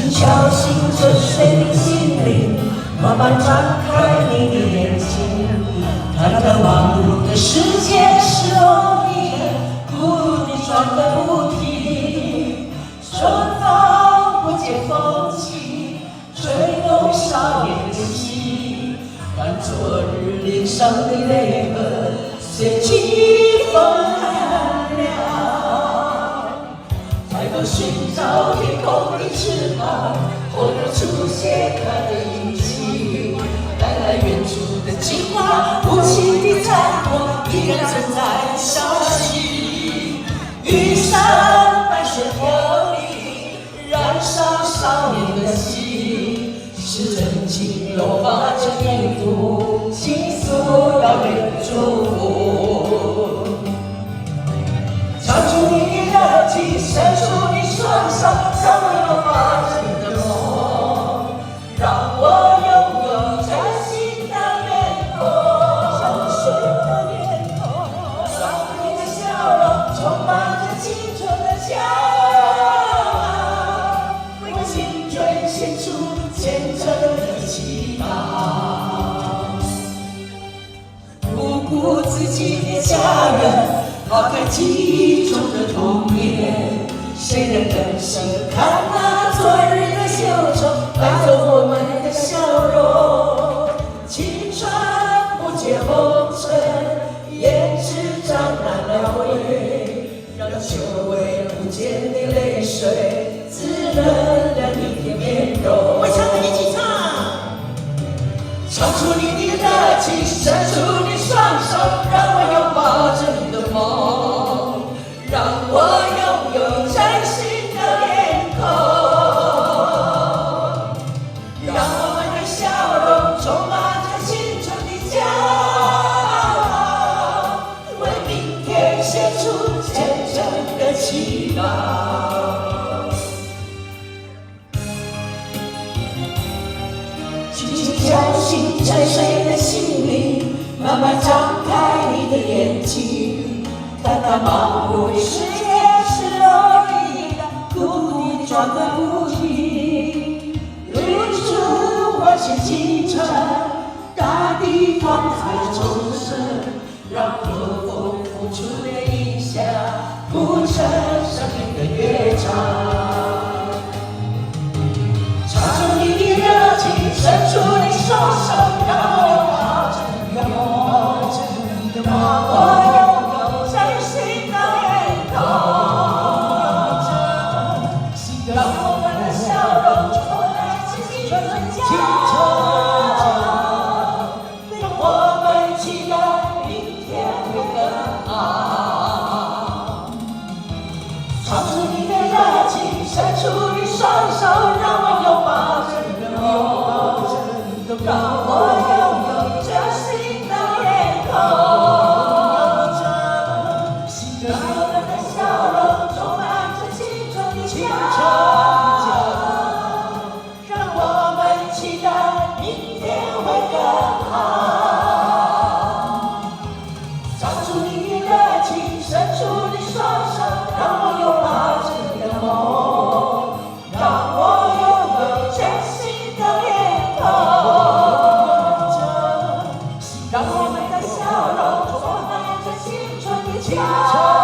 敲醒沉睡的心灵，慢慢张开你的眼睛，看看忙碌的世界是容易，孤独地转个不停。春风不解风情，吹动少年的心，看昨日脸上的泪痕，随季风寒凉。抬头寻找天空的翅膀，偶然出现它的影迹，带来远处的金花，无情的残火依然存在消息。玉山白雪火里，燃烧少年的心，是真情融化着年度，倾诉遥远的祝福。唱出你的热情，伸出你双手，让我拥抱着你的梦，让我拥有崭新的面孔，崭新的面孔，让你的笑容充满着青春的骄傲，为青春献出虔诚的祈祷，不顾自己的家人，抛开记忆中的童年，谁能忍心看那昨日的忧愁带走我们的笑容？青春不解红尘，胭脂沾染了灰，让久违不见的泪水滋润了你的面容。我唱的一起唱，唱出你的热情，伸出你双手，让我拥抱着你的梦，让我拥有崭新的脸孔，让我们的笑容充满着青春的骄傲，为明天献出虔诚的祈祷。轻轻敲醒沉睡的心灵，慢慢张开你的眼睛，看那忙碌的世界是容易的，孤独地转个不停。日出唤醒清晨，大地放开钟声，让和风拂出的音响，谱成生命的乐章。唱出你的热情，伸出你双手，让我拥抱着你的梦，让我拥有崭新的脸孔，让我们的笑容充满着青春的骄傲，让我们期待明天会更好。唱出你的热情，伸出你双手，让我拥抱着你的梦，让我拥有崭新的脸孔，让我们的笑容充满着青春的骄傲，让我们期待明天会更好。唱出你的热情，伸出你双手，让我拥抱着你的梦，让我拥有崭新的脸孔，让我们的笑容充满着青春的骄傲。